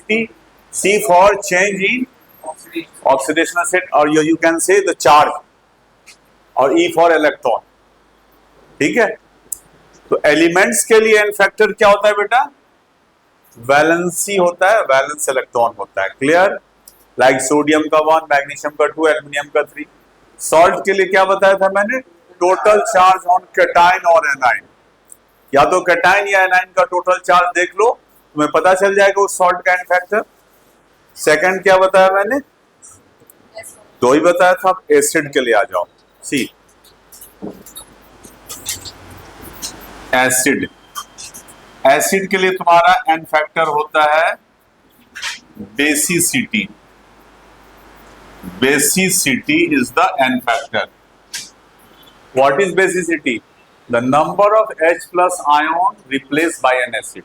Basicity, C for change in oxidation state, और you can say the charge, और E for electron. ठीक है, तो एलिमेंट्स के लिए एन फैक्टर क्या होता है बेटा? वैलेंसी होता है, वैलेंस इलेक्ट्रॉन होता है। क्लियर? लाइक सोडियम का 1, मैग्नीशियम का 2, एल्युमिनियम का 3। सॉल्ट के लिए क्या बताया था मैंने? टोटल चार्ज ऑन कैटायन और एनायन। या तो कैटायन या एनायन का टोटल चार्ज देख लो, तुम्हें पता चल जाएगा उस सॉल्ट का एन फैक्टर। सेकंड क्या बताया मैंने? दो ही बताया था। एसिड के लिए आ जाओ। सी एसिड, एसिड के लिए तुम्हारा एन फैक्टर होता है basicity. Basicity is the N factor. What is basicity? The number of H plus ion replace by an acid.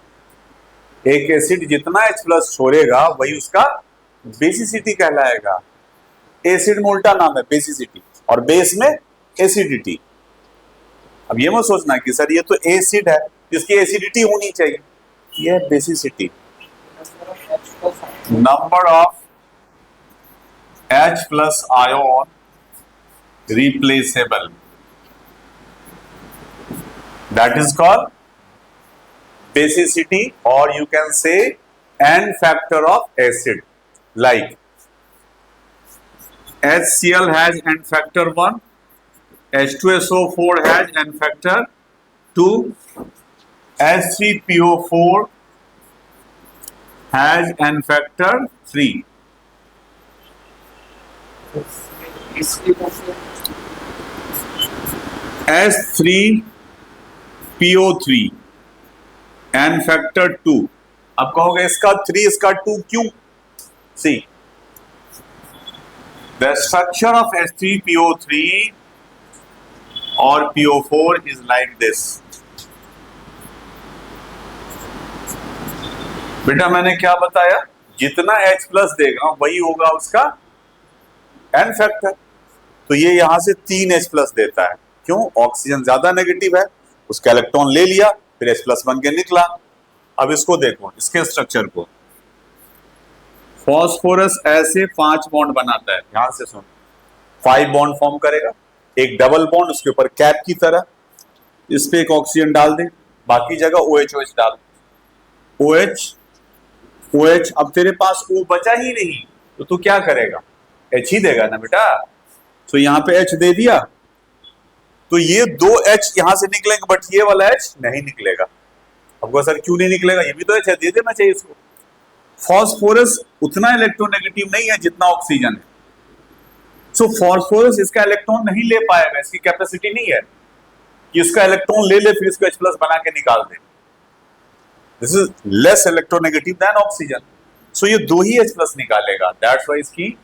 एक एसिड जितना H प्लस छोड़ेगा वही उसका बेसिसिटी कहलाएगा। एसिड में उल्टा नाम है बेसिसिटी, और बेस में एसिडिटी। अब ये मत सोचना कि सर ये तो एसिड है, इसकी एसिडिटी होनी चाहिए। ये है basicity. Number of H plus ion replaceable, that is called basicity, or you can say n factor of acid. Like HCl has n factor 1, H2SO4 has n factor 2, H3PO4 has n factor 3. H3PO3 n factor 2। अब कहोगे इसका 3 इसका 2 क्यों? See the structure of H3PO3 और PO4 is like this. बेटा मैंने क्या बताया? जितना H प्लस देगा वही होगा उसका n फैक्टर। तो ये यहां से 3 H प्लस देता है। क्यों? ऑक्सीजन ज्यादा नेगेटिव है, उसका इलेक्ट्रॉन ले लिया, फिर H प्लस बन के निकला। अब इसको देखो, इसके स्ट्रक्चर को। फॉस्फोरस ऐसे 5 बॉन्ड बनाता है, ध्यान से सुन। 5 बॉन्ड फॉर्म करेगा, एक डबल बॉन्ड उसके ऊपर कैप की तरह, इस पे एक ऑक्सीजन डाल दे, बाकी जगह OH डाल। OH, अब तेरे पास O बचा ही नहीं, तो तू क्या करेगा? H ही देगा ना बेटा। तो यहाँ पे H दे दिया, तो ये 2 H यहां से निकलेंगे, बट ये वाला H नहीं निकलेगा। अब सर क्यों नहीं निकलेगा? ये भी तो H है, दे देना चाहिए इसको। फॉस्फोरस उतना इलेक्ट्रोनेगेटिव नहीं है जितना ऑक्सीजन है, सो फॉस्फोरस इसका इलेक्ट्रॉन नहीं ले पाएगा, इसकी कैपेसिटी नहीं है कि इसका इलेक्ट्रॉन ले ले फिर इसको H प्लस बना के निकाल दे। This is less electronegative than oxygen, so ये 2 ही H प्लस निकालेगा। दैट्स व्हाई इसकी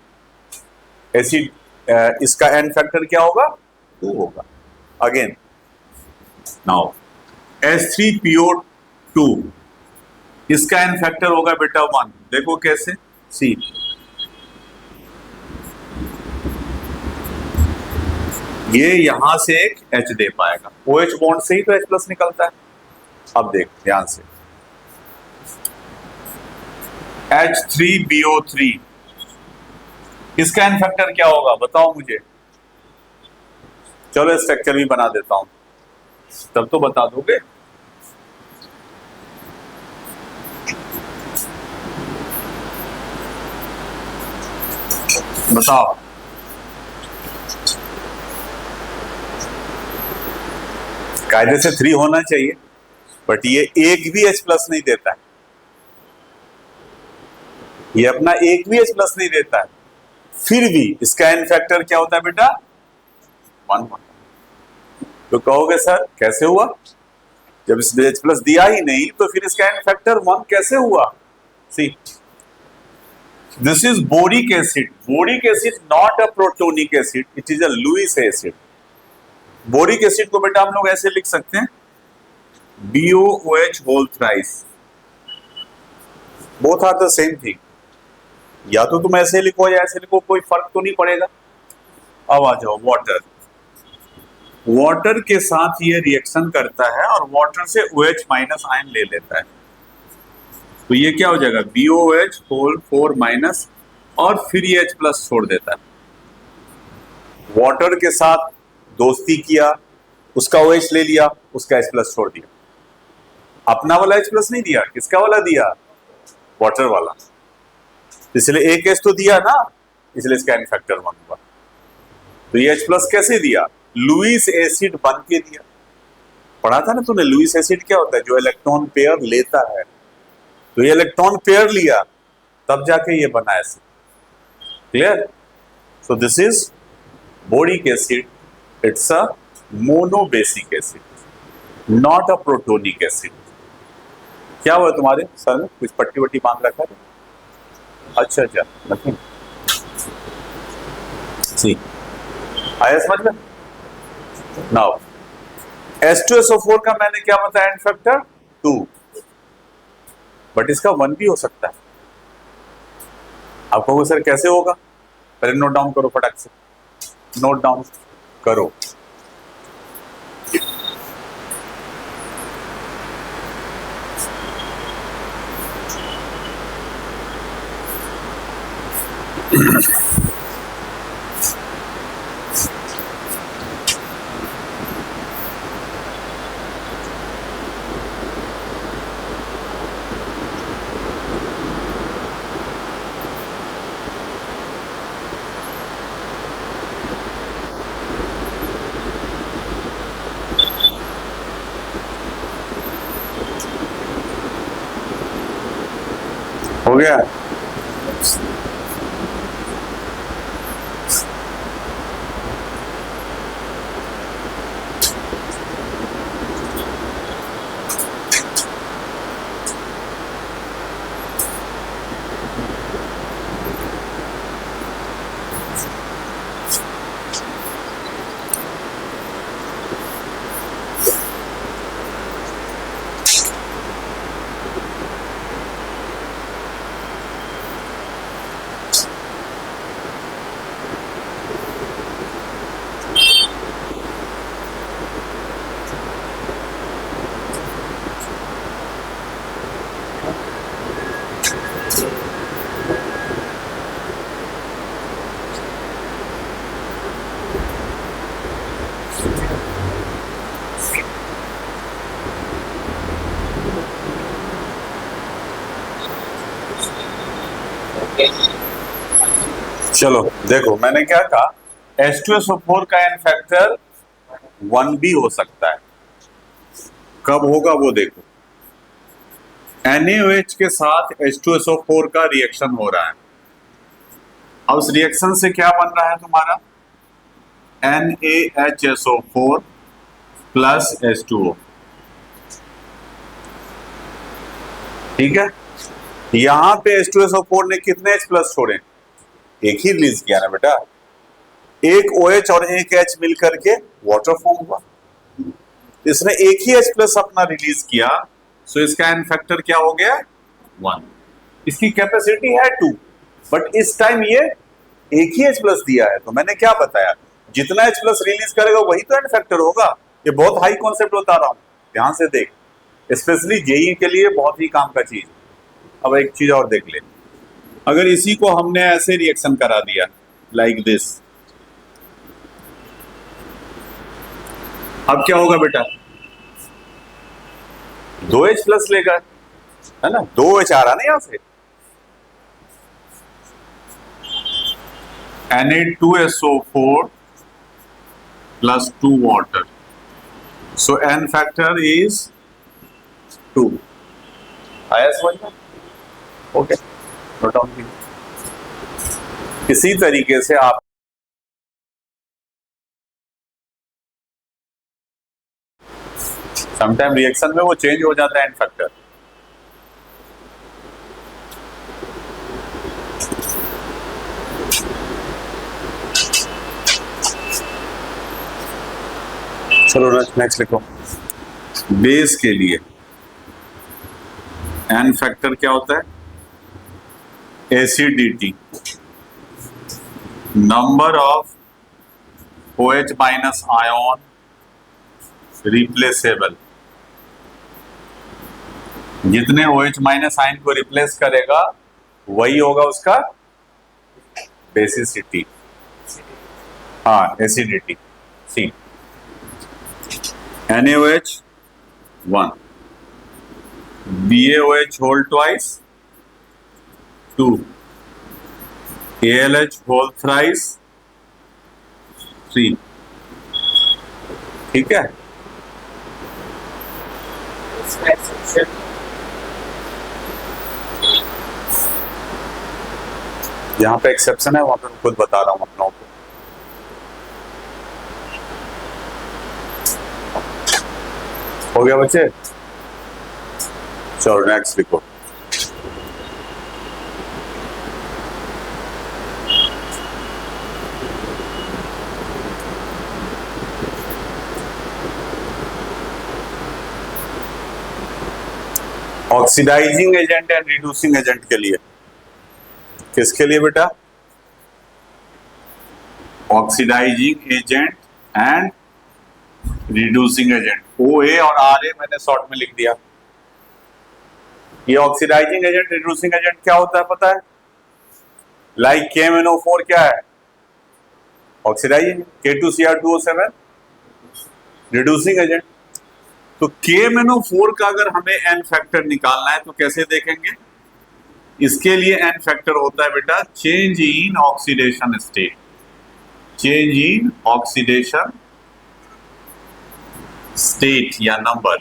एसिड, इसका एन फैक्टर क्या होगा? 2 होगा। अगेन नाउ H3PO2, इसका एन फैक्टर होगा बेटा 1। देखो कैसे? सी ये यहां से एक H दे पाएगा, OH बॉन्ड से ही तो H प्लस निकलता है। अब देख ध्यान से, H3BO3, इसका एन फैक्टर क्या होगा? बताओ मुझे। चलो स्ट्रक्चर भी बना देता हूं, तब तो बता दोगे। बताओ। कायदे से 3 होना चाहिए, बट ये एक भी H प्लस नहीं देता है। ये अपना एक भी H प्लस नहीं देता है, फिर भी इसका एन फैक्टर क्या होता है बेटा? 1 होता है। तो कहोगे सर कैसे हुआ? जब इसने H प्लस दिया ही नहीं तो फिर इसका एन फैक्टर 1 कैसे हुआ? See this is boric acid. Boric acid not a protonic acid, it is a Lewis acid. Boric acid को बेटा हम लोग ऐसे लिख सकते हैं, BOOH whole thrice. Both are the same thing. या तो तुम ऐसे लिखो या ऐसे लिखो, कोई फर्क तो नहीं पड़ेगा। अब आ जाओ वाटर। वाटर के साथ ये रिएक्शन करता है और वाटर से OH माइनस आयन ले लेता है। तो ये क्या हो जाएगा, BOH होल 4 माइनस, और फिर ये H प्लस छोड़ देता है। वाटर के साथ दोस्ती किया, उसका OH ले लिया, उसका H प्लस छोड़ दिया, अपना वाला H प्लस नहीं दिया, किसका वाला दिया, वाटर वाला। इसलिए एक H तो दिया ना, इसलिए इसका N फैक्टर 1 हुआ। तो ये H प्लस कैसे दिया, लुईस एसिड बन के दिया। पढ़ा था ना तूने, लुईस एसिड क्या होता है, जो इलेक्ट्रॉन पेयर लेता है। तो ये इलेक्ट्रॉन पेयर लिया, तब जाके ये बना acid. Clear? So this is boric acid, it's a monobasic acid, not a protonic acid. क्या हुआ तुम्हारे सर में, कुछ पट्टी वट्टी बांध रखा है? अच्छा अच्छा, नहीं सी आया समझ में। नाउ H2SO4 का मैंने क्या बताया, एन फैक्टर 2, बट इसका 1 भी हो सकता है। आप कहोगे सर कैसे होगा, पहले नोट डाउन करो, फटाक से नोट डाउन करो। हो गया? चलो देखो, मैंने क्या कहा, H2SO4 का एन फैक्टर 1 भी हो सकता है। कब होगा वो देखो, NaOH के साथ H2SO4 का रिएक्शन हो रहा है। अब उस रिएक्शन से क्या बन रहा है तुम्हारा, NaHSO4 प्लस H2O। ठीक है, यहां पे H2SO4 ने कितने H प्लस छोड़े, एक ही रिलीज किया ना बेटा, एक OH और एक H मिलकर के वाटर फॉर्म हुआ। इसने एक ही H प्लस अपना रिलीज किया, सो इसका एन फैक्टर क्या हो गया, 1। इसकी कैपेसिटी है 2, बट इस टाइम ये एक ही H प्लस दिया है। तो मैंने क्या बताया, जितना H प्लस रिलीज करेगा वही तो एन फैक्टर होगा। ये बहुत हाई कॉन्सेप्ट बता रहा हूं, ध्यान से देख, स्पेशली जेई के लिए बहुत ही काम का चीज। अब एक चीज और देख ले, अगर इसी को हमने ऐसे रिएक्शन करा दिया लाइक दिस, अब क्या होगा बेटा, 2H प्लस लेगा, है ना, 2H आ रहा ना यहां से, Na2SO4 plus 2 water, so n factor is 2। आया समझ में? ओके, नोट डाउन कीजिए। इसी तरीके से आप समटाइम रिएक्शन में वो चेंज हो जाता है एन फैक्टर। चलो नेक्स्ट लिखो, बेस के लिए एन फैक्टर क्या होता है, acidity, number of OH minus ion replaceable, जितने OH माइनस आयन को रिप्लेस करेगा वही होगा उसका बेसिसिटी, हाँ एसिडिटी। सी NaOH 1, BaOH whole twice 2, ALH whole thrice 3। ठीक है, जहां पे एक्सेप्शन है वहां पे मैं खुद बता रहा हूं अपनों को। हो गया बच्चे, चलो नेक्स्ट लिखो। Oxidising agent and reducing agent के लिए, किसके लिए बेटा? Oxidising agent and reducing agent, OA और RA मैंने शॉर्ट में लिख दिया। ये ऑक्सीडाइजिंग एजेंट रिड्यूसिंग एजेंट क्या होता है पता है? लाइक KMnO4 क्या है? Oxidising, K2Cr2O7 reducing agent. तो KMnO4 का अगर हमें एन फैक्टर निकालना है तो कैसे देखेंगे? इसके लिए एन फैक्टर होता है बेटा change in oxidation state, change in oxidation state या नंबर,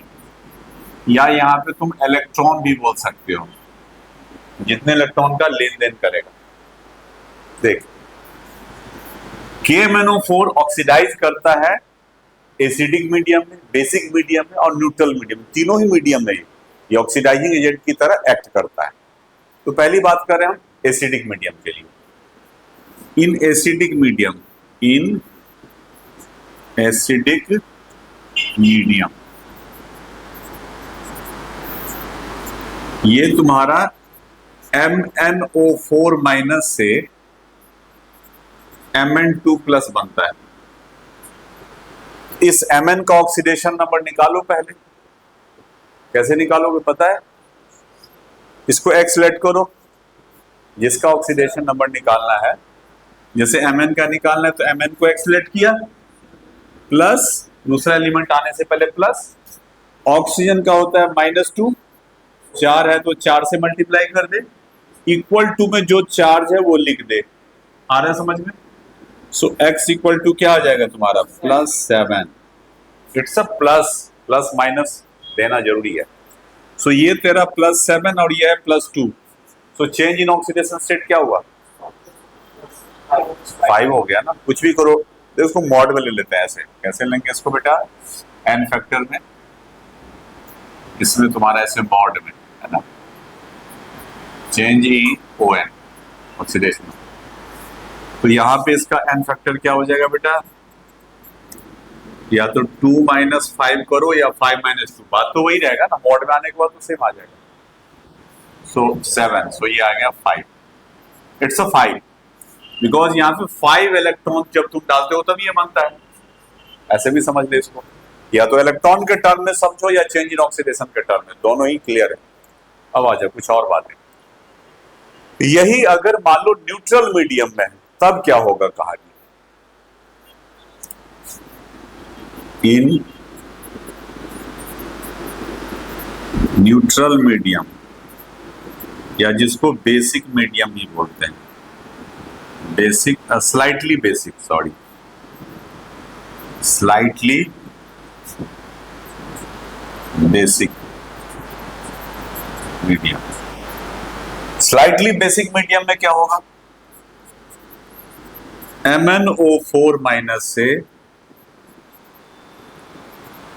या यहां पे तुम इलेक्ट्रॉन भी बोल सकते हो, जितने इलेक्ट्रॉन का लेन देन करेगा। देख KMnO4 ऑक्सीडाइज करता है एसिडिक मीडियम में, बेसिक मीडियम में और न्यूट्रल मीडियम में, तीनों ही मीडियम में ये ऑक्सीडाइजिंग एजेंट की तरह एक्ट करता है। तो पहली बात करें हम एसिडिक मीडियम के लिए। In acidic medium, in acidic medium ये तुम्हारा MnO4 माइनस से Mn2 प्लस बनता है। इस Mn का ऑक्सीडेशन नंबर निकालो पहले। कैसे निकालोगे पता है? इसको X लेट करो, जिसका ऑक्सीडेशन नंबर निकालना है। जैसे Mn का निकालना है तो Mn को X लेट किया, प्लस दूसरा एलिमेंट आने से पहले प्लस, ऑक्सीजन का होता है -2, 4 है तो 4 से मल्टीप्लाई कर दे, इक्वल टू में जो चार्ज है वो लिख दे। आ रहा है समझ में? सो X इक्वल टू क्या आ जाएगा तुम्हारा +7। इट्स अ प्लस माइनस देना जरूरी है। सो ये तेरा +7 और ये है +2। So change in oxidation state क्या हुआ? 5 हो गया ना। कुछ भी करो तो इसको मॉड में ले लेते हैं। ऐसे कैसे लेंगे इसको बेटा? एन फैक्टर में, इसमें तुम्हारा ऐसे मॉड में है ना, चेंज इन ON ऑक्सीडेशन। तो यहाँ पे इसका एन फैक्टर क्या हो जाएगा बेटा? या तो 2 - 5 करो या 5 - 2, बात तो वही रहेगा ना, मॉड में आने के बाद तो सेम आ जाएगा। सो 7, सो ये आ गया 5। इट्स अ 5 बिकॉज यहाँ पे 5 इलेक्ट्रॉन जब तुम डालते हो तब ये बनता है। ऐसे भी समझ ले इसको, या तो इलेक्ट्रॉन के टर्म में समझो या चेंज इन ऑक्सीडेशन के टर्म में, दोनों ही क्लियर है। अब आ जाओ कुछ और बातें। यही अगर मान लो न्यूट्रल मीडियम में है तब क्या होगा कहानी? इन न्यूट्रल मीडियम, या जिसको बेसिक मीडियम ही बोलते हैं, basic slightly basic, sorry slightly basic medium. Slightly basic medium में क्या होगा? MnO4 माइनस से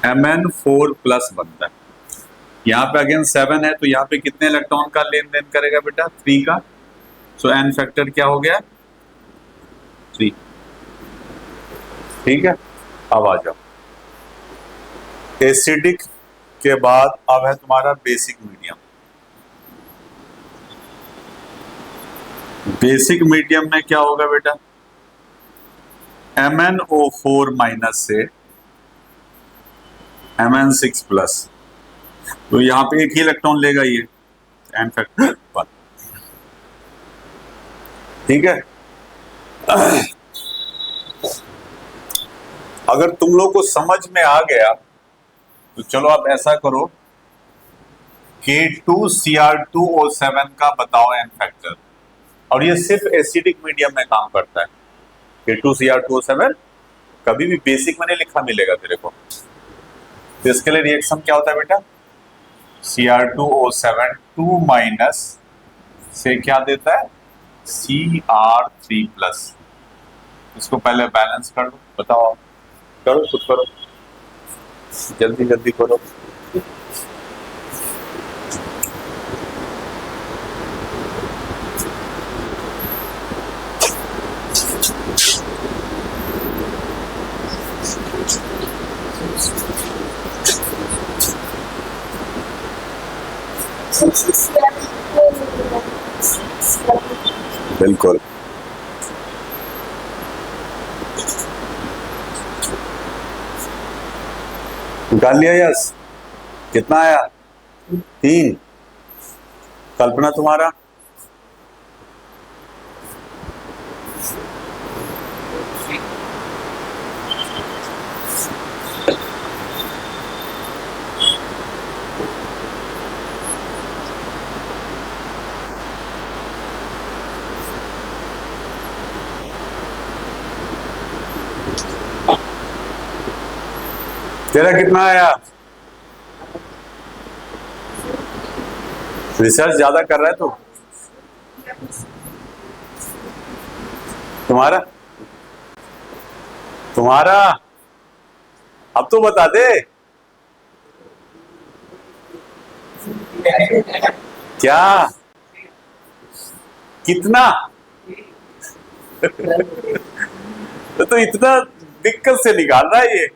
Mn4 प्लस बनता है। यहां पे अगेन 7 है तो यहां पे कितने इलेक्ट्रॉन का लेन देन करेगा बेटा? 3 का। सो एन फैक्टर क्या हो गया? 3। ठीक है, अब आ जाओ एसिडिक के बाद। अब है तुम्हारा बेसिक मीडियम। बेसिक मीडियम में क्या होगा बेटा? MnO4 माइनस से Mn6 प्लस। तो यहाँ पे एक ही इलेक्ट्रॉन लेगा ये एन फैक्टर 1। ठीक है। अगर तुम लोग को समझ में आ गया तो चलो आप ऐसा करो, K2Cr2O7 का बताओ एन फैक्टर, और ये सिर्फ एसिडिक मीडियम में काम करता है। K2Cr2O7 कभी भी बेसिक में नहीं लिखा मिलेगा तेरे को। तो इसके लिए रिएक्शन क्या होता है बेटा, Cr2O7 2 माइनस से क्या देता है Cr3+। इसको पहले बैलेंस कर लो, बताओ, करो खुद करो, जल्दी जल्दी करो। बिल्कुल। निकाल लिया यस? कितना आया? 3। कल्पना तुम्हारा? तेरा कितना आया? रिसर्च ज्यादा कर रहा है तू? तुम्हारा तुम्हारा अब तो बता दे। क्या? कितना? तो इतना दिक्कत से निकाल रहा है ये,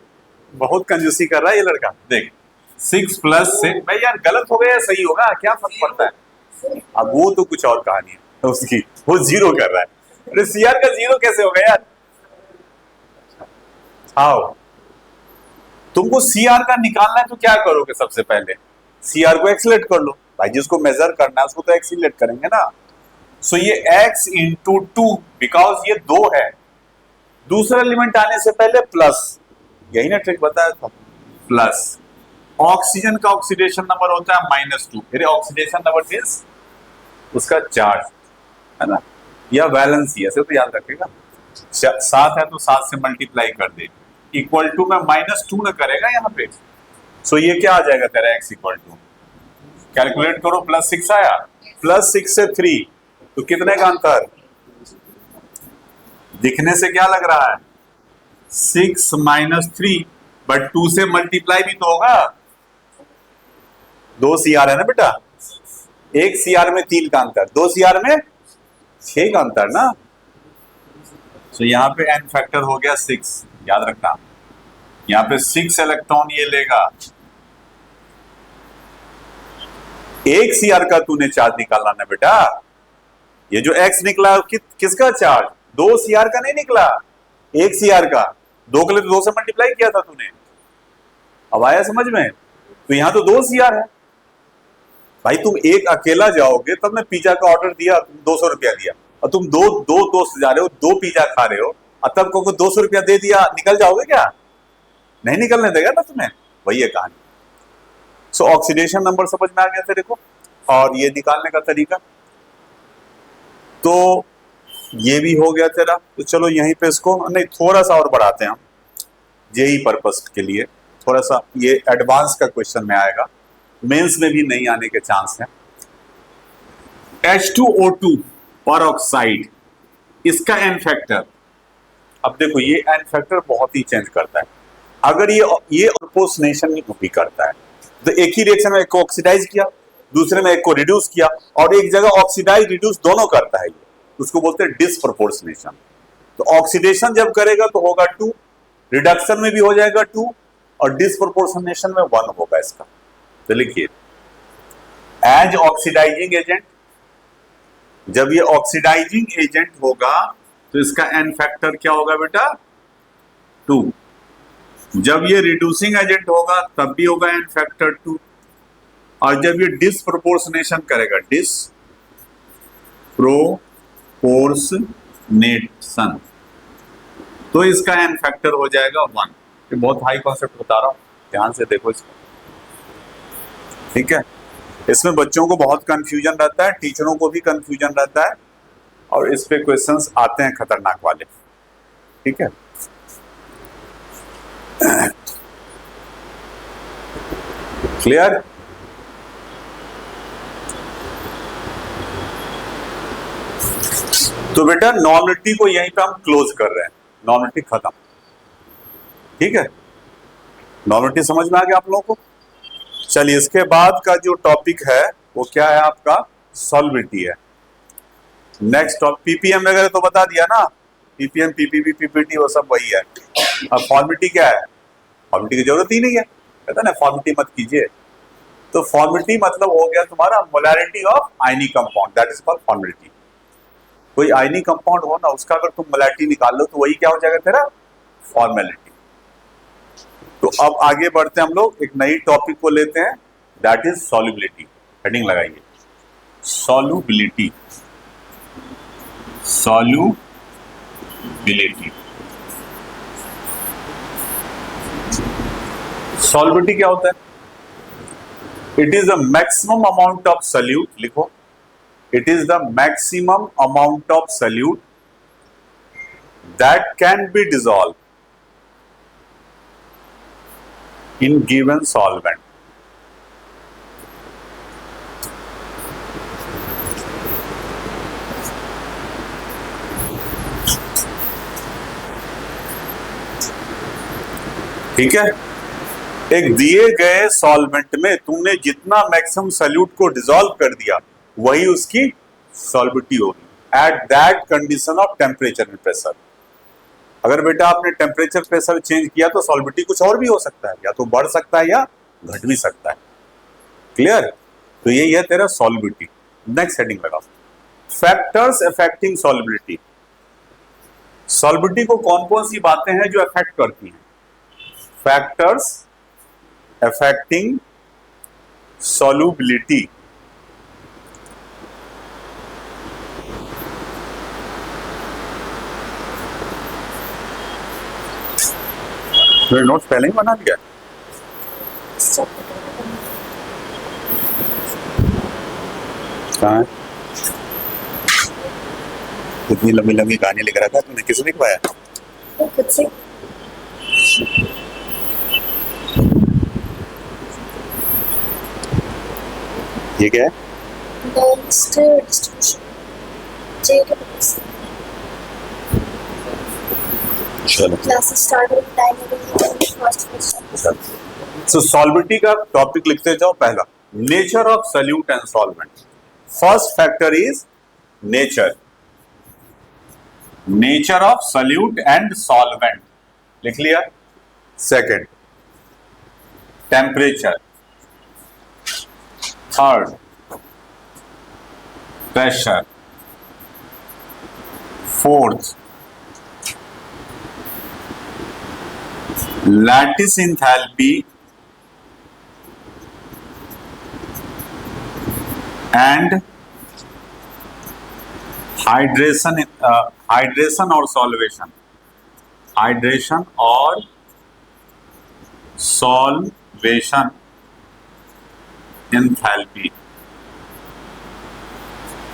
बहुत कंजूसी कर रहा है ये लड़का। देख 6 + 6, भाई यार गलत हो गया सही होगा, क्या फर्क पड़ता है। अब वो तो कुछ और कहानी है उसकी, वो 0 कर रहा है। अरे सीआर का 0 कैसे हो गया यार? आओ, तुमको सीआर का निकालना है तो क्या करोगे? सबसे पहले सीआर को एक्सीलेट कर लो भाई, जिसको मेजर करना है उसको तो एक्सीलेट करेंगे ना। सो ये x × 2, बिकॉज ये 2 है, दूसरा एलिमेंट आने से पहले प्लस, यही ना ट्रिक बताया था, प्लस। ऑक्सीजन का ऑक्सीडेशन नंबर होता है -2, फिर ऑक्सीडेशन नंबर मींस उसका चार्ज है ना, या वैलेंसी, ऐसे तो याद रखेगा। 7 है तो 7 से मल्टीप्लाई कर दे, इक्वल टू में -2 ना करेगा यहाँ पे। सो ये क्या आ जाएगा तेरा x = कैलकुलेट करो, +6 आया, +6 से 3, तो कितने का अंतर? दिखने से क्या लग रहा है? 6 - 3, बट 2 से मल्टीप्लाई भी तो होगा। 2 CR है ना बेटा, 1 CR में 3 का अंतर, 2 CR में 6 का अंतर ना। तो यहाँ पे एन फैक्टर हो गया 6, याद रखना। यहाँ पे 6 इलेक्ट्रॉन ये लेगा, 1 CR का तूने चार्ज निकालना ना बेटा। ये जो x निकला किसका चार्ज? 2 CR का नहीं निकला, 1 CR का। 2 के लिए तो 2 से मल्टीप्लाई किया था तूने, अब आया समझ में? तो यहाँ तो 2 CR है भाई। तुम एक अकेला जाओगे, तब मैं पिज्जा का ऑर्डर दिया, तुम 200 रुपया दिया, और तुम दो दोस्त जा रहे हो, 2 पिज्जा खा रहे हो, और तब को 200 रुपया दे दिया, निकल जाओगे क्या? नहीं निकलने देगा ना तुम्हें, वही है कहानी। सो ऑक्सीडेशन नंबर समझ में आ गया तेरे को, और ये निकालने का तरीका तो ये भी हो गया तेरा। तो चलो यहीं पे इसको नहीं, थोड़ा सा और बढ़ाते हैं हम जेई पर्पस के लिए, थोड़ा सा ये एडवांस का क्वेश्चन में आएगा, मेंस में भी नहीं आने के चांस हैं। H2O2 परऑक्साइड, इसका एन फैक्टर, अब देखो ये एन फैक्टर बहुत ही चेंज करता है। अगर ये प्रोपोर्शनेशन भी करता है, तो एक ही रिएक्शन में एक को ऑक्सीडाइज किया, दूसरे में एक को रिड्यूस किया, और एक जगह ऑक्सीडाइज रिड्यूस दोनों करता है, उसको बोलते हैं डिसप्रोपोर्शनेशन। तो ऑक्सीडेशन जब करेगा तो होगा 2, रिडक्शन में भी हो जाएगा 2, और डिसप्रोपोर्शनेशन में 1 होगा इसका। तो लिखिए, एज ऑक्सीडाइजिंग एजेंट, जब ये ऑक्सीडाइजिंग एजेंट होगा तो इसका एन फैक्टर क्या होगा बेटा? 2। जब ये रिड्यूसिंग एजेंट होगा तब भी होगा एन फैक्टर 2। और जब ये डिसप्रोपोर्शनेशन करेगा, डिसप्रोपोर्शनेशन, तो इसका एन फैक्टर हो जाएगा 1। ये बहुत हाई कॉन्सेप्ट बता रहा हूं, ध्यान से देखो इसको, ठीक है। इसमें बच्चों को बहुत कंफ्यूजन रहता है, टीचरों को भी कंफ्यूजन रहता है, और इस पे क्वेश्चंस आते हैं खतरनाक वाले, ठीक है। क्लियर? तो बेटा नॉर्मलिटी को यहीं पे हम क्लोज कर रहे हैं, नॉर्मलिटी खत्म, ठीक है। नॉर्मलिटी समझ में आ गया आप लोगों को? चलिए इसके बाद का जो टॉपिक है वो क्या है आपका? सॉल्विटी है। नेक्स्ट टॉपिक पीपीएम वगैरह तो बता दिया ना, पीपीएम, पीपीपी, पीपीटी वो सब वही है। अब फॉर्मेलिटी क्या है? फॉर्मेलिटी की जरूरत ही नहीं है, कहता है ना फॉर्मेलिटी मत कीजिए। तो फॉर्मेलिटी मतलब हो गया तुम्हारा molarity of ionic compound, that is called formality. कोई आयनिक कंपाउंड हो ना, उसका अगर तुम मोलैरिटी निकाल लो तो वही क्या हो जाएगा तेरा? फॉर्मेलिटी। तो अब आगे बढ़ते हैं हम लोग, एक नई टॉपिक को लेते हैं, दैट इज सॉल्युबिलिटी। हेडिंग लगाइए, सॉल्युबिलिटी। सॉल्युबिलिटी, सॉल्युबिलिटी क्या होता है? It is the maximum amount of solute, लिखो, it is the maximum amount of solute that can be dissolved in given solvent. ठीक है, एक दिए गए सॉल्वेंट में तुमने जितना मैक्सिमम सॉल्यूट को डिसॉल्व कर दिया वही उसकी सॉल्युबिलिटी होगी at that condition of temperature and pressure. अगर बेटा आपने टेम्परेचर प्रेशर चेंज किया तो सॉल्युबिलिटी कुछ और भी हो सकता है, या तो बढ़ सकता है या घट भी सकता है। क्लियर? तो यही है तेरा सॉल्युबिलिटी। नेक्स्ट हेडिंग लगाओ, फैक्टर्स अफेक्टिंग सॉल्युबिलिटी। सॉल्युबिलिटी को कौन कौन सी बातें हैं जो अफेक्ट करती हैं? Factors affecting solubility. नोट्स पहले ही बना लिया? कहाँ है? इतनी लंबी लंबी कहानी लिख रखा तुमने, किसने लिखवाया? खुद से। ये क्या है? Balanced distribution. J के बगल से। चलो Classes start with time again. First question. So solubility का टॉपिक लिखते जाओ। पहला, nature of solute and solvent. First factor is nature, nature of solute and solvent, लिख लिया। Second, temperature. Third, pressure. Fourth, lattice enthalpy and hydration, hydration और solvation, hydration और solvation enthalpy.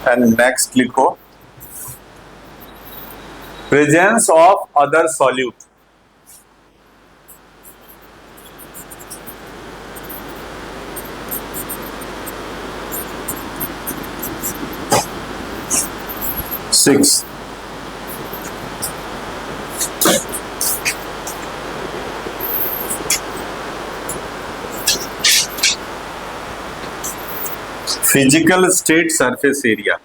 And next लिखो, presence of other solute. Six, physical state surface area.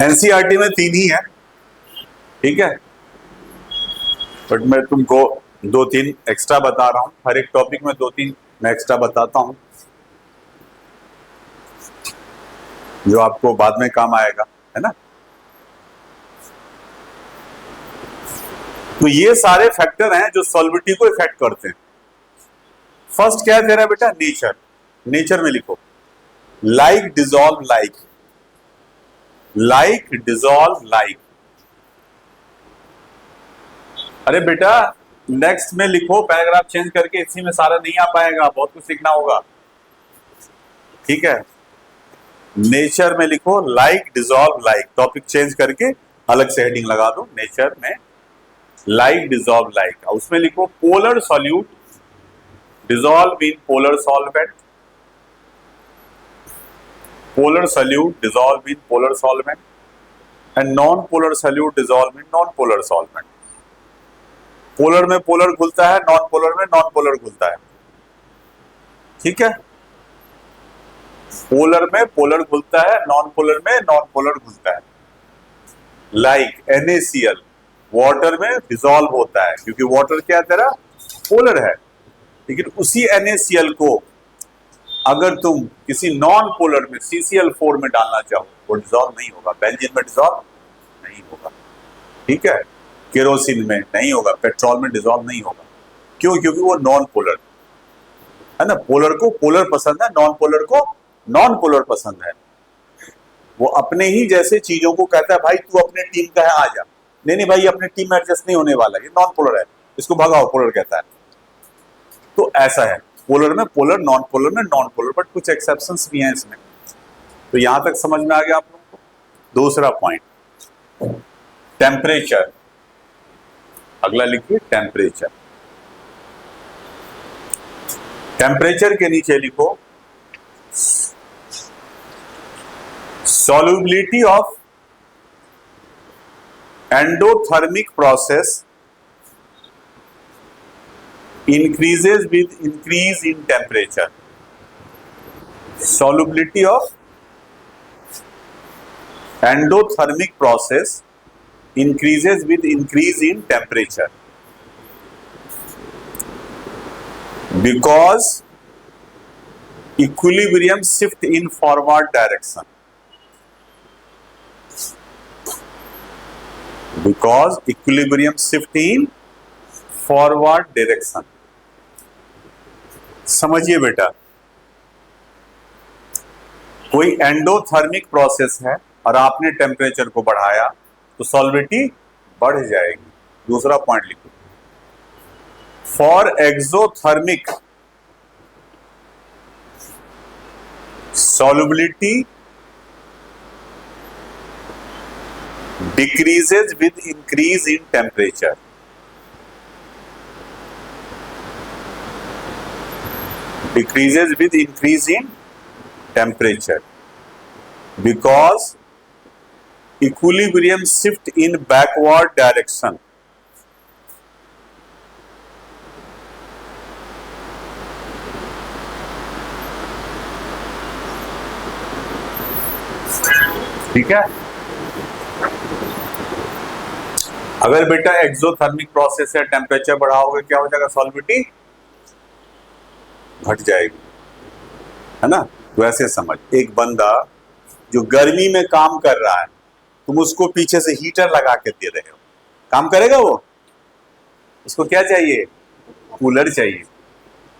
NCERT में 3 ही है, ठीक है, but मैं तुमको 2-3 एक्स्ट्रा बता रहा हूं। हर एक टॉपिक में 2-3 मैं एक्स्ट्रा बताता हूं जो आपको बाद में काम आएगा, है ना। तो ये सारे फैक्टर हैं जो सॉल्विटी को इफेक्ट करते हैं। फर्स्ट क्या है तेरा बेटा? नेचर। नेचर में लिखो like dissolve like, like dissolve like. अरे बेटा नेक्स्ट में लिखो, पैराग्राफ चेंज करके, इसी में सारा नहीं आ पाएगा, बहुत कुछ सीखना होगा, ठीक है। नेचर में लिखो like dissolve like, topic change करके अलग से हेडिंग लगा दो, नेचर में लाइक डिजॉल्व लाइक। उसमें लिखो polar solute dissolve in polar solvent, polar solute dissolve in polar solvent and non polar solute dissolve in non polar solvent. Polar में polar घुलता है, नॉन पोलर में नॉन पोलर घुलता है, ठीक है। Polar में polar घुलता है, नॉन पोलर में non polar घुलता है। लाइक NaCl वाटर में डिसॉल्व होता है, क्योंकि वाटर क्या है तेरा? पोलर है। लेकिन उसी NaCl को अगर तुम किसी नॉन पोलर में CCl4 में डालना चाहो, वो डिसॉल्व नहीं होगा। बेंजीन में डिसॉल्व नहीं होगा, ठीक है। केरोसिन में नहीं होगा, पेट्रोल में डिसॉल्व नहीं होगा। क्यों? क्योंकि वो नॉन पोलर है ना। पोलर को पोलर पसंद है, नॉन पोलर को नॉन पोलर पसंद है। वो अपने ही जैसे चीजों को कहता है, भाई तू अपने टीम का है, आ जा। नहीं भाई, अपने टीम में एडजस्ट नहीं होने वाला, ये नॉन पोलर है, इसको भगाओ, पोलर कहता है। तो ऐसा है, पोलर में पोलर, नॉन पोलर में नॉन पोलर, बट कुछ एक्सेप्शंस भी हैं इसमें। तो यहां तक समझ में आ गया आप लोगों को। दूसरा पॉइंट टेम्परेचर, अगला लिखिए टेम्परेचर। टेम्परेचर के नीचे लिखो solubility of endothermic process increases with increase in temperature. Solubility of endothermic process increases with increase in temperature because equilibrium shift in forward direction. Because equilibrium shift in forward direction. समझिए बेटा, कोई endothermic process है और आपने temperature को बढ़ाया तो सॉल्विटी बढ़ जाएगी। दूसरा पॉइंट लिखो, for exothermic solubility decreases with increase in temperature. Decreases with increase in temperature because equilibrium shift in backward direction. ठीक है। अगर बेटा एक्सोथर्मिक प्रोसेस है, टेम्परेचर बढ़ाओगे क्या हो जाएगा? सॉल्विटी घट जाएगी, है ना। तो ऐसे समझ, एक बंदा जो गर्मी में काम कर रहा है, तुम उसको पीछे से हीटर लगा के दे रहे हो, काम करेगा वो? उसको क्या चाहिए? कूलर चाहिए,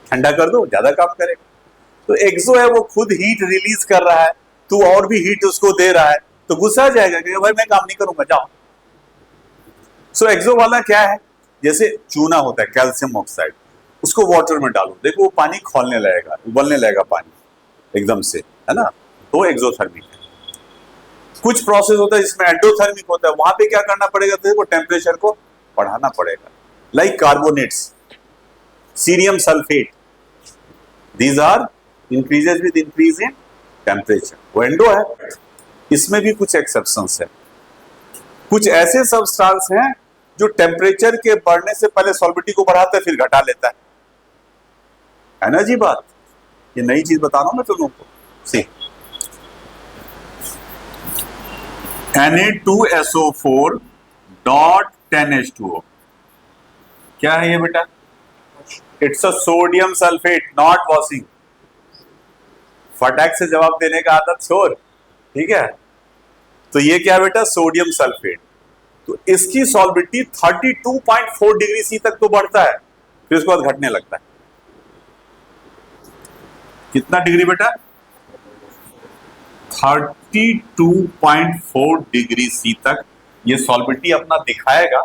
ठंडा कर दो, ज्यादा काम करेगा। तो एक्सो है, वो खुद हीट रिलीज कर रहा है, तू और भी हीट उसको दे रहा है, तो गुस्सा आ जाएगा कि भाई मैं काम नहीं करूंगा, जाओ। सो एक्सो वाला क्या है? जैसे चूना होता है, कैल्शियम ऑक्साइड, उसको वाटर में डालो, देखो वो पानी खौलने लगेगा, उबलने लगेगा पानी एकदम से, है ना। तो एक्सोथर्मिक है। कुछ प्रोसेस होता है जिसमें एंडोथर्मिक होता है, वहां पे क्या करना पड़ेगा? तो टेम्परेचर को बढ़ाना पड़ेगा। Like carbonates, cerium sulphate, these are increases with increase in temperature. वो एंडो है। इसमें भी कुछ एक्सेप्शंस है। कुछ ऐसे सब्सटेंस हैं जो टेम्परेचर के बढ़ने से पहले सॉल्विटी को बढ़ाता है, फिर घटा लेता है ना जी बात। ये नई चीज बता रहा हूं मैं तुम लोगों को। सी Na2SO4 डॉट 10H2O, क्या है ये बेटा? It's a sodium sulphate, not washing. फटाक से जवाब देने का आदत छोड़, ठीक है। तो ये क्या बेटा? Sodium sulphate. तो इसकी सॉल्बिलिटी 32.4 डिग्री सी तक तो बढ़ता है, फिर उसके बाद घटने लगता है। कितना डिग्री बेटा? 32.4 डिग्री सी तक ये सॉल्बिलिटी अपना दिखाएगा,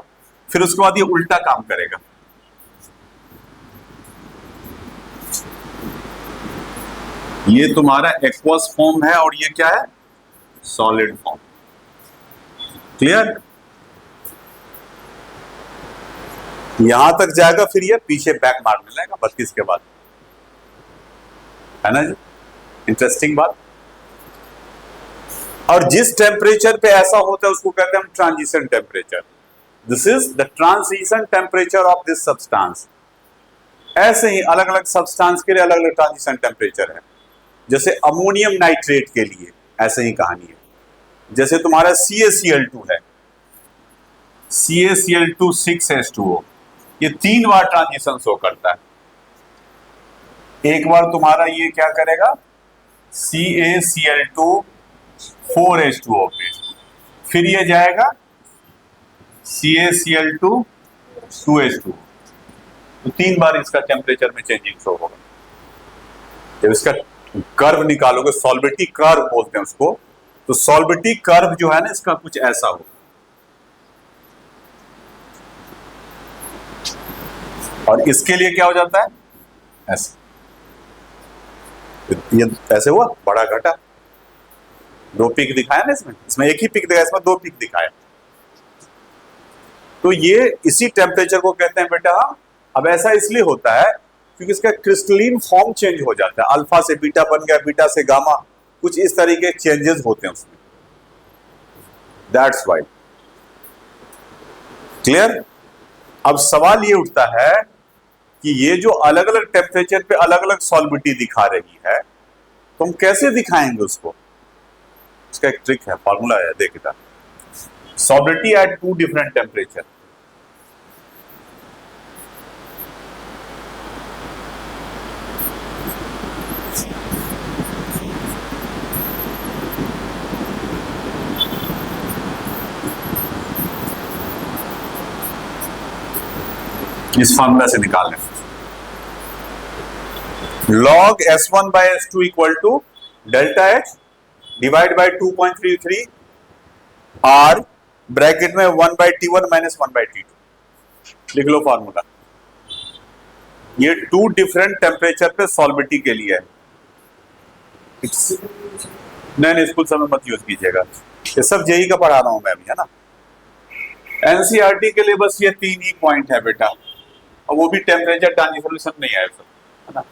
फिर उसके बाद ये उल्टा काम करेगा। ये तुम्हारा एक्वस फॉर्म है और ये क्या है? Solid form. क्लियर? यहां तक जाएगा, फिर ये पीछे बैक मारने लगेगा 32 के बाद, है ना जी? इंटरेस्टिंग बात। और जिस टेम्परेचर पे ऐसा होता है उसको कहते हैं हम transition temperature. This is the transition temperature of this substance. ऐसे ही अलग अलग सब्सटेंस के लिए अलग अलग ट्रांजिशन टेम्परेचर है। जैसे अमोनियम नाइट्रेट के लिए ऐसे ही कहानी है। जैसे तुम्हारा CaCl2 है, CaCl2 6H2O, ये 3 बार ट्रांजिशन शो करता है। एक बार तुम्हारा ये क्या करेगा? CaCl2 4H2O पे, फिर ये जाएगा CaCl2 2H2O। तो 3 बार इसका टेम्परेचर में चेंजिंग शो होगा। जब इसका कर्व निकालोगे, सॉल्बिलिटी कर्व बोलते हैं उसको, तो सॉल्बिलिटी कर्व जो है ना इसका कुछ ऐसा हो। और इसके लिए क्या हो जाता है? ऐसे। ये ऐसे हुआ, बड़ा घटा, 2 पीक दिखाया ना इसमें एक ही पीक दिखाया, इसमें 2 पीक दिखाया। तो ये इसी टेम्परेचर को कहते हैं बेटा। अब ऐसा इसलिए होता है क्योंकि इसका क्रिस्टलीन फॉर्म चेंज हो जाता है, अल्फा से बीटा बन गया, बीटा से गामा, कुछ इस तरीके के चेंजेस होते हैं उसमें। That's why. क्लियर? अब सवाल ये उठता है कि ये जो अलग अलग टेम्परेचर पे अलग अलग सॉल्बिलिटी दिखा रही है, तो हम कैसे दिखाएंगे उसको? इसका एक ट्रिक है, फॉर्मूला है, देखिए। Solubility at 2 different temperature. इस फॉर्मूला से निकाल लें। log S1 by S2 equal to delta H divide by 2.33 R bracket में 1 by T1 minus 1 by T2। लिख लो फॉर्मूला। ये 2 डिफरेंट टेम्परेचर पे सॉल्बिलिटी के लिए है। नहीं, स्कूल समय मत यूज कीजिएगा, ये सब जेई का पढ़ा रहा हूं मैं अभी, है ना। एनसीईआरटी के लिए बस ये 3 ही पॉइंट है बेटा, और वो भी टेम्परेचर ट्रांजिशन नहीं आया सब, है ना।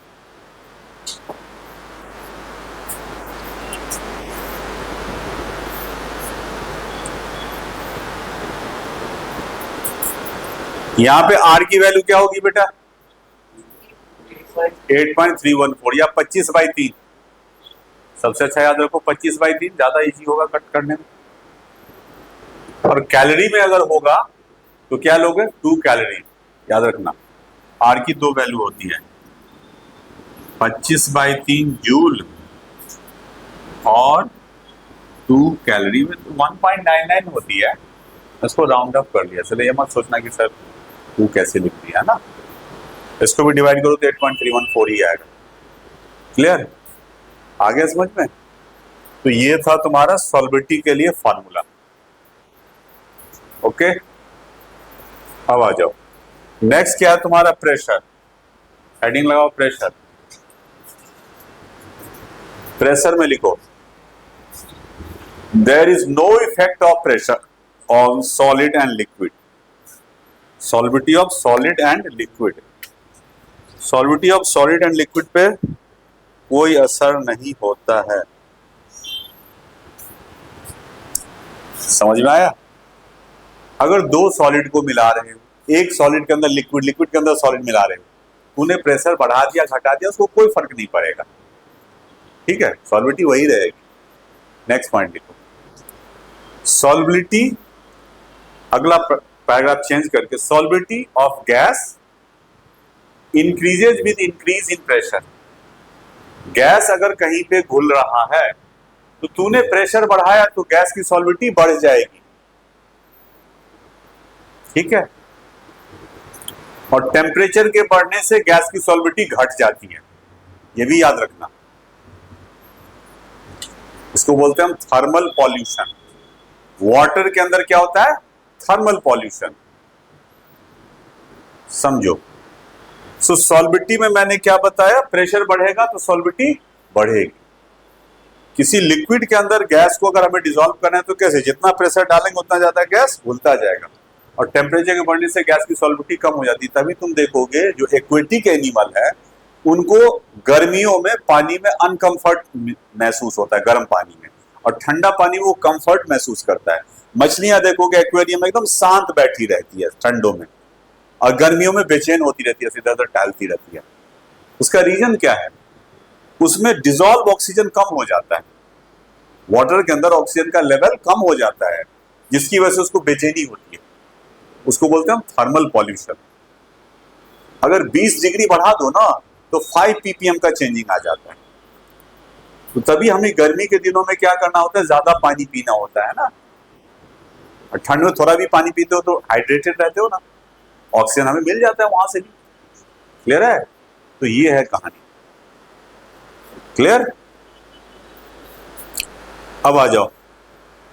यहां पे R की वैल्यू क्या होगी बेटा? 8.314 या 25/3। सबसे अच्छा याद रखो 25/3, ज्यादा इजी होगा कट करने में। और कैलोरी में अगर होगा तो क्या लोगे? 2 कैलोरी, याद रखना। R की 2 वैल्यू होती है, 25/3 जूल और 2 कैलोरी में तो 1.99 होती है। इसको राउंड अप कर लिया, चलो ये मत सोचना कि सर 2 कैसे लिख दिया, है ना। इसको भी डिवाइड करो तो 8.314 ही आएगा। क्लियर? आगे समझ में? तो ये था तुम्हारा सॉल्बिलिटी के लिए फॉर्मूला। ओके, अब आ जाओ। नेक्स्ट क्या है तुम्हारा? प्रेशर। हेडिंग लगाओ प्रेशर। प्रेशर में लिखो there is no effect of pressure on solid and liquid. Solubility of solid and liquid, solubility of solid and liquid पे कोई असर नहीं होता है। समझ में आया? अगर 2 सॉलिड को मिला रहे हो, एक सॉलिड के अंदर लिक्विड, लिक्विड के अंदर सॉलिड मिला रहे हो, उन्हें प्रेशर बढ़ा दिया घटा दिया, उसको कोई फर्क नहीं पड़ेगा। ठीक है, सॉल्बिलिटी वही रहेगी। नेक्स्ट पॉइंट लिखो, सॉल्बिलिटी, अगला पैराग्राफ चेंज करके, solubility of gas increases with increase in pressure. Gas अगर कहीं पे घुल रहा है तो तूने प्रेशर बढ़ाया तो गैस की सॉल्बिलिटी बढ़ जाएगी। ठीक है। और टेम्परेचर के बढ़ने से गैस की सॉल्बिलिटी घट जाती है, ये भी याद रखना। इसको बोलते हैं हम थर्मल पॉल्यूशन। वाटर के अंदर क्या होता है? थर्मल पॉल्यूशन, समझो। सो सॉल्बिलिटी में मैंने क्या बताया? प्रेशर बढ़ेगा तो सॉल्बिलिटी बढ़ेगी। किसी लिक्विड के अंदर गैस को अगर हमें डिसॉल्व करना है तो कैसे? जितना प्रेशर डालेंगे उतना ज्यादा गैस घुलता जाएगा, और टेम्परेचर के बढ़ने से गैस की सॉल्बिलिटी कम हो जाती है। तभी तुम देखोगे जो एक्वेटिक एनिमल है उनको गर्मियों में पानी में अनकंफर्ट महसूस होता है, गर्म पानी में, और ठंडा पानी में वो कंफर्ट महसूस करता है। मछलियां देखोगे एक्वेरियम में एकदम शांत बैठी रहती है ठंडों में, और गर्मियों में बेचैन होती रहती है, इधर उधर टहलती रहती है। उसका रीजन क्या है? उसमें डिसॉल्व ऑक्सीजन कम हो जाता है, वाटर के अंदर ऑक्सीजन का लेवल कम हो जाता है, जिसकी वजह से उसको बेचैनी होती है। उसको बोलते हैं हम थर्मल पॉल्यूशन। अगर 20 डिग्री बढ़ा दो ना तो 5 ppm का चेंजिंग आ जाता है। तो तभी हमें गर्मी के दिनों में क्या करना होता है? ज्यादा पानी पीना होता है ना। और ठंड में थोड़ा भी पानी पीते हो तो हाइड्रेटेड रहते हो ना, ऑक्सीजन हमें मिल जाता है वहां से भी। क्लियर है? तो ये है कहानी। क्लियर? अब आ जाओ,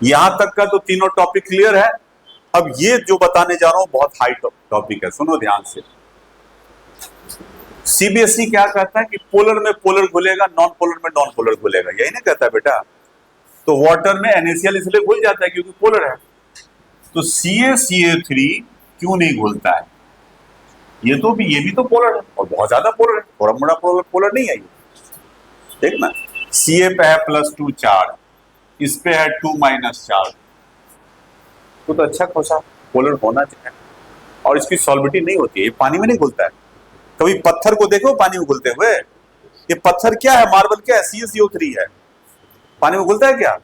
यहां तक का तो तीनों टॉपिक क्लियर है। अब ये जो बताने जा रहा हूं बहुत हाई टॉपिक है, सुनो ध्यान से। सीबीएसई क्या कहता है कि पोलर में पोलर घुलेगा, नॉन पोलर में नॉन पोलर घुलेगा, यही ना कहता है बेटा। तो वाटर में NaCl इसलिए घुल जाता है क्योंकि पोलर है। तो CaCO3 क्यों नहीं घुलता है? ये भी तो पोलर है, और बहुत ज्यादा पोलर है, थोड़ा मोड़ा पोलर नहीं है ये। देख ना, Ca पे है +2 चार्ज, इस पे है 2 चार्ज, तो अच्छा खोसा पोलर होना चाहिए। और इसकी सॉल्बिलिटी नहीं होती है, ये पानी में नहीं घुलता है। कभी पत्थर को देखो पानी में घुलते हुए? ये पत्थर क्या है? मार्बल क्या है? CaCO3 है। पानी में घुलता है क्या?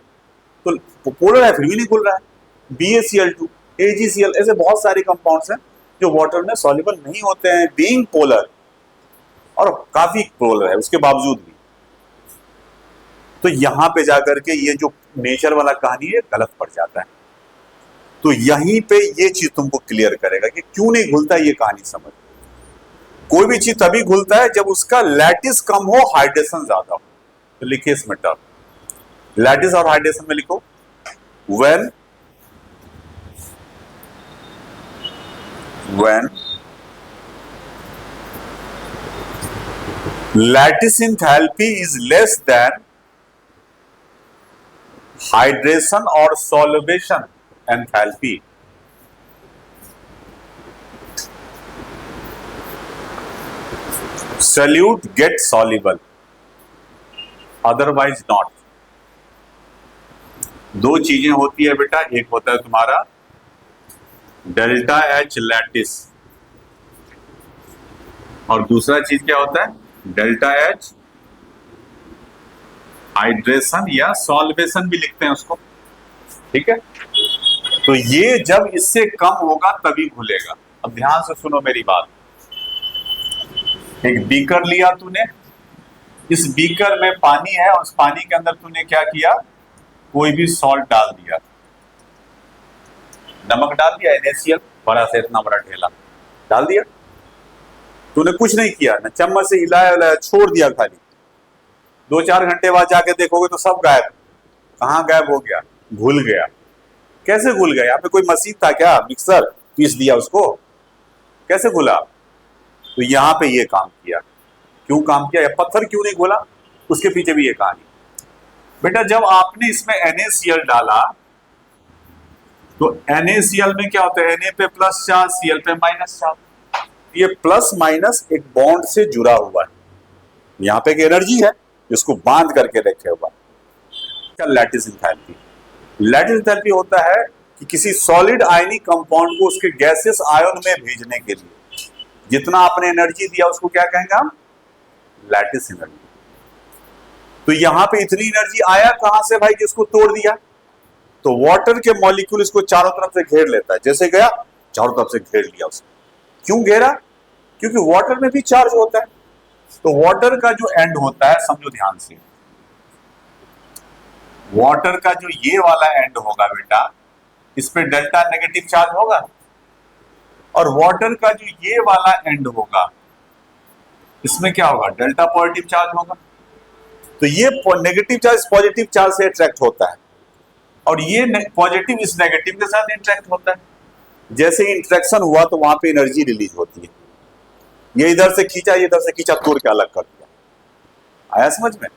तो पोलर है फिर भी नहीं घुल रहा है। BaCl2, AgCl, ऐसे बहुत सारे कंपाउंड्स हैं जो वाटर में सॉल्युबल नहीं होते हैं, बीइंग पोलर, और काफी पोलर है उसके बावजूद भी। तो यहां पे जाकर के ये जो नेचर वाला कहानी है गलत पड़ जाता है। तो यहीं पे ये चीज तुमको क्लियर करेगा कि क्यों नहीं घुलता, ये कहानी समझ। कोई भी चीज तभी घुलता है जब उसका लैटिस कम हो, हाइड्रेशन ज्यादा हो। तो लिखिए इसमें टर्म, लैटिस और हाइड्रेशन में लिखो। when lattice enthalpy is less than hydration or solubation enthalpy, solute get soluble, otherwise not। दो चीजें होती है बेटा, एक होता है तुम्हारा डेल्टा H लैटिस, और दूसरा चीज क्या होता है? डेल्टा H हाइड्रेशन या सॉल्वेशन भी लिखते हैं उसको, ठीक है। तो ये जब इससे कम होगा तभी घुलेगा। अब ध्यान से सुनो मेरी बात। एक बीकर लिया तूने, इस बीकर में पानी है, और उस पानी के अंदर तूने क्या किया? कोई भी सॉल्ट डाल दिया, नमक डाल दिया, NaCl बड़ा से इतना बड़ा ढेला डाल दिया। तूने कुछ नहीं किया, ना चम्मच से हिलाया, छोड़ दिया खाली। 2-4 घंटे बाद जाके देखोगे तो सब गायब। कहाँ गायब हो गया? घुल गया। कैसे घुल गया? यहाँ पे कोई मशीन था क्या? मिक्सर पीस दिया उसको? कैसे घुला? तो यहाँ पे ये काम किया। क्यों काम किया? पत्थर क्यों नहीं घुला? उसके पीछे भी ये कहानी। बेटा जब आपने इसमें NaCl डाला तो NaCl में क्या होता है? Na पे प्लस चार्ज, Cl पे माइनस चार्ज। ये प्लस माइनस एक बॉन्ड से जुड़ा हुआ है, यहाँ पे एक एनर्जी है जिसको बांध करके रखे हुआ। लैटिस एंथैल्पी, लैटिस एंथैल्पी होता है कि किसी सॉलिड आयनिक कंपाउंड को उसके गैसेस आयन में भेजने के लिए जितना आपने एनर्जी दिया उसको क्या कहेंगे हम? Lattice energy. तो यहां पे इतनी एनर्जी आया कहां से भाई कि इसको तोड़ दिया? तो वाटर के मॉलिक्यूल इसको चारों तरफ से घेर लेता है, जैसे गया चारों तरफ से घेर लिया उसको। क्यों घेरा? क्योंकि वाटर में भी चार्ज होता है। तो वाटर का जो एंड होता है, समझो ध्यान से, वाटर का जो ये वाला एंड होगा बेटा, इस पे डेल्टा नेगेटिव चार्ज होगा, और वाटर का जो ये वाला एंड होगा इसमें क्या होगा, डेल्टा पॉजिटिव चार्ज होगा। तो ये नेगेटिव चार्ज पॉजिटिव चार्ज से अट्रैक्ट होता है और ये पॉजिटिव इस नेगेटिव के साथ इंटरेक्ट होता है। जैसे इंटरेक्शन हुआ तो वहां पे एनर्जी रिलीज होती है। ये इधर से खींचा, ये इधर से खींचा, तोड़ के अलग कर दिया। आया समझ में?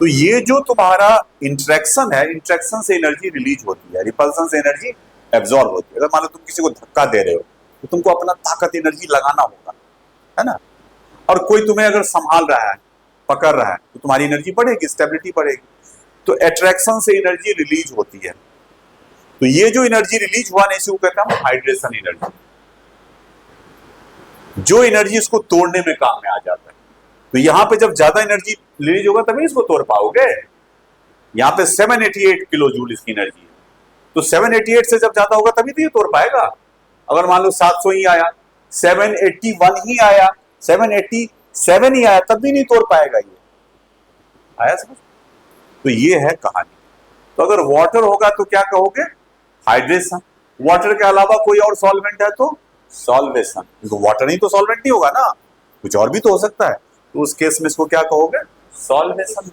तो ये जो तुम्हारा इंटरेक्शन है, इंटरेक्शन से एनर्जी रिलीज होती है, रिपल्सन से एनर्जी एब्जॉर्ब होती है। अगर मान लो तुम किसी को धक्का दे रहे हो तो तुमको अपना ताकत एनर्जी लगाना होगा, है ना। और कोई तुम्हें अगर संभाल रहा है, पकड़ रहा है, तो तुम्हारी एनर्जी बढ़ेगी, स्टेबिलिटी बढ़ेगी। तो अट्रैक्शन से एनर्जी रिलीज होती है। तो ये जो एनर्जी रिलीज हुआ ना, इसी को कहते हैं हाइड्रेशन एनर्जी। जो एनर्जी इसको तोड़ने में काम में आ जाता है। तो यहां पे जब ज्यादा एनर्जी रिलीज होगा तभी इसको तोड़ पाओगे। यहां पे 788 किलो जूल इसकी एनर्जी है, तो 788 से जब ज्यादा होगा तभी तो ये तोड़ पाएगा। अगर मान लो 700 ही आया, 781 ही आया, 787 ही आया, तब भी नहीं तोड़ पाएगा ये। आया समझ? तो ये है कहानी। तो अगर वाटर होगा तो क्या कहोगे, हाइड्रेशन। वाटर के अलावा कोई और सॉल्वेंट है तो सॉल्वेशन। वाटर नहीं तो सॉल्वेंट नहीं होगा ना, कुछ और भी तो हो सकता है। तो उस केस में इसको क्या कहोगे, सॉल्वेशन।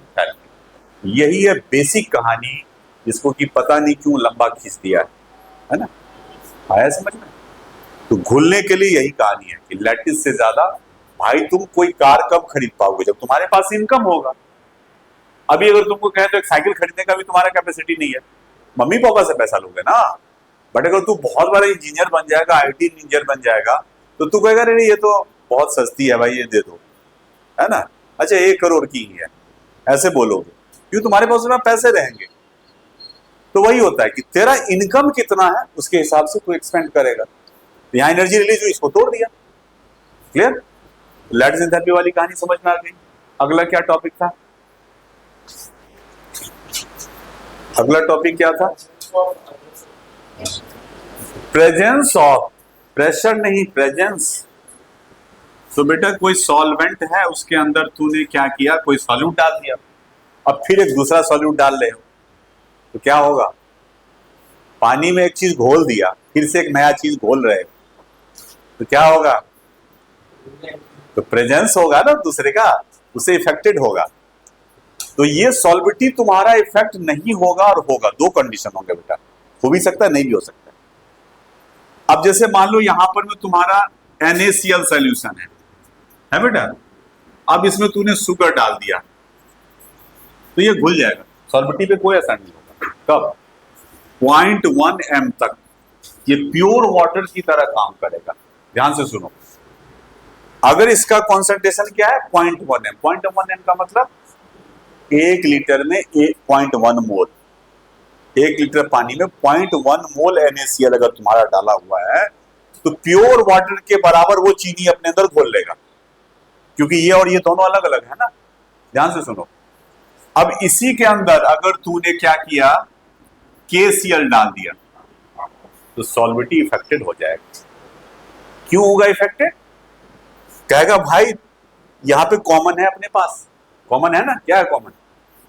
यही है बेसिक कहानी, जिसको कि पता नहीं क्यों लंबा खींच दिया है ना। आया समझ में? तो घुलने के लिए यही कहानी है कि लैटिस से ज्यादा भाई तुम कोई कार कब खरीद पाओगे, जब तुम्हारे पास इनकम होगा। अभी अगर तुमको कहे तो एक साइकिल खरीदने का भी तुम्हारा कैपेसिटी नहीं है, मम्मी पापा से पैसा लोगे ना। बट अगर तू बहुत बड़ा इंजीनियर बन जाएगा, आईटी इंजीनियर बन जाएगा, तो तू कहेगा अरे ये तो बहुत सस्ती है भाई, ये दे दो, है ना। अच्छा 1 करोड़ की ही है, ऐसे बोलोगे क्यों, तुम्हारे पास में पैसे रहेंगे। तो वही होता है कि तेरा इनकम कितना है उसके हिसाब से तू एक्सपेंड करेगा। तो यहाँ एनर्जी रिलीज हुई, इसको तोड़ दिया। क्लियर? लैटिस एंथैल्पी वाली कहानी समझ में आ गई। अगला क्या टॉपिक था? अगला टॉपिक क्या था? प्रेजेंस ऑफ, प्रेशर नहीं, प्रेजेंस। तो बेटा कोई सॉल्वेंट है, उसके अंदर तूने क्या किया, कोई सॉल्यूट डाल दिया, अब फिर एक दूसरा सॉल्यूट डाल रहे हो, तो क्या होगा, पानी में एक चीज घोल दिया, फिर से एक नया चीज घोल रहे हो, तो क्या होगा, तो प्रेजेंस होगा ना दूसरे का, उसे इफेक्टेड होगा। तो ये सॉल्विटी तुम्हारा इफेक्ट नहीं होगा और होगा, दो कंडीशन होंगे बेटा, हो भी सकता है नहीं भी हो सकता है। अब जैसे मान लो यहां पर में तुम्हारा NaCl सोल्यूशन है बेटा, अब इसमें तूने शुगर डाल दिया तो ये घुल जाएगा, सॉल्विटी पे कोई असर नहीं होगा। कब? 0.1 m तक ये प्योर वाटर की तरह काम करेगा। ध्यान से सुनो, अगर इसका कॉन्सेंट्रेशन क्या है 0.1 m, 0.1 m का मतलब 1 लीटर में 0.1 मोल, 1 लीटर पानी में 0.1 मोल NaCl अगर तुम्हारा डाला हुआ है तो प्योर वाटर के बराबर वो चीनी अपने अंदर घोल लेगा, क्योंकि ये और ये दोनों अलग अलग है ना। ध्यान से सुनो, अब इसी के अंदर अगर तूने क्या किया, KCl डाल दिया तो सॉल्विटी इफेक्टेड हो जाएगा। क्यों होगा इफेक्टेड? कहेगा भाई यहां पे कॉमन है, अपने पास कॉमन है ना, क्या है कॉमन,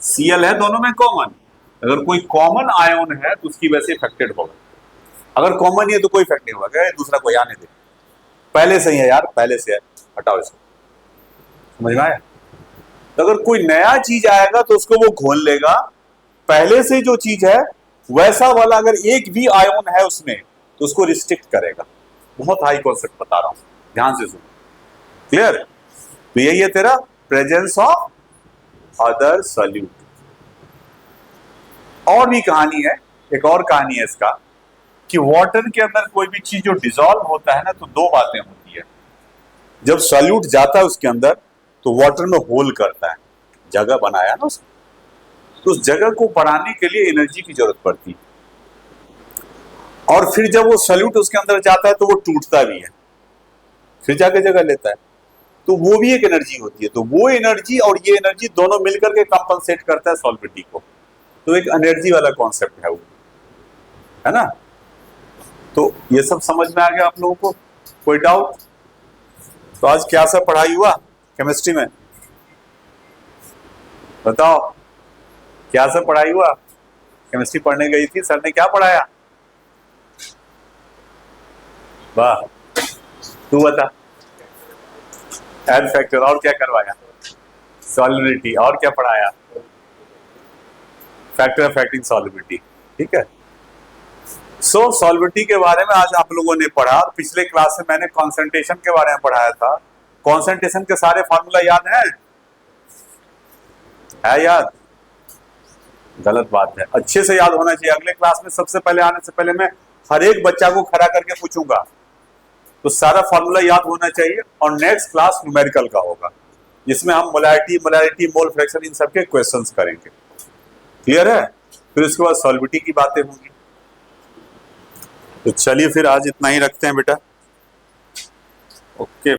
Cl है, दोनों में कॉमन। अगर कोई कॉमन आयोन है तो उसकी वजह से इफेक्टेड होगा, अगर कॉमन नहीं है तो कोई इफेक्ट नहीं होगा, दूसरा कोई आने दे, पहले से ही है यार, पहले से है, हटाओ इसको। समझ में आया? तो अगर कोई नया चीज आएगा तो उसको वो घोल लेगा, पहले से जो चीज है वैसा वाला अगर एक भी आयोन है उसमें तो उसको रिस्ट्रिक्ट करेगा। बहुत हाई कॉन्सेप्ट बता रहा हूं, ध्यान से सुनो। क्लियर? तो यही है तेरा प्रेजेंस ऑफ अदर सॉल्यूट। और भी कहानी है, एक और कहानी है इसका कि वाटर के अंदर कोई भी चीज जो डिसॉल्व होता है ना, तो दो बातें होती है। जब सॉल्यूट जाता है उसके अंदर तो वाटर में होल करता है, जगह बनाया ना उसने, तो उस जगह को बढ़ाने के लिए एनर्जी की जरूरत पड़ती है। और फिर जब वो सॉल्यूट उसके अंदर जाता है तो वो टूटता भी है, फिर जाके जगह लेता है, तो वो भी एक एनर्जी होती है। तो वो एनर्जी और ये एनर्जी दोनों मिलकर के कंपनसेट करता है सॉल्विटी को, तो एक एनर्जी वाला कॉन्सेप्ट है वो, है ना। तो ये सब समझ में आ गया आप लोगों को? कोई डाउट? तो आज क्या सब पढ़ाई हुआ केमिस्ट्री में, बताओ क्या सब पढ़ाई हुआ? केमिस्ट्री पढ़ने गई थी, सर ने क्या पढ़ाया? वाह, तू बता। एड फैक्टर, और क्या करवाया? सॉलिबिलिटी, और क्या पढ़ाया? Factor affecting solubility. ठीक है, सो सॉलिबिलिटी के बारे में आज आप लोगों ने पढ़ा। पिछले क्लास में मैंने कॉन्सेंट्रेशन के बारे में पढ़ाया था। कॉन्सेंट्रेशन के सारे फॉर्मूला याद है याद? गलत बात है, अच्छे से याद होना चाहिए। अगले क्लास में सबसे पहले आने से पहले मैं हर एक बच्चा को खड़ा करके पूछूंगा, तो सारा फॉर्मूला याद होना चाहिए। और नेक्स्ट क्लास न्यूमेरिकल का होगा, जिसमें हम मोलैरिटी, मोल फ्रैक्शन, इन सबके क्वेश्चंस करेंगे। क्लियर है? फिर उसके बाद सॉलिबिलिटी की बातें होंगी। तो चलिए फिर आज इतना ही रखते हैं बेटा। ओके।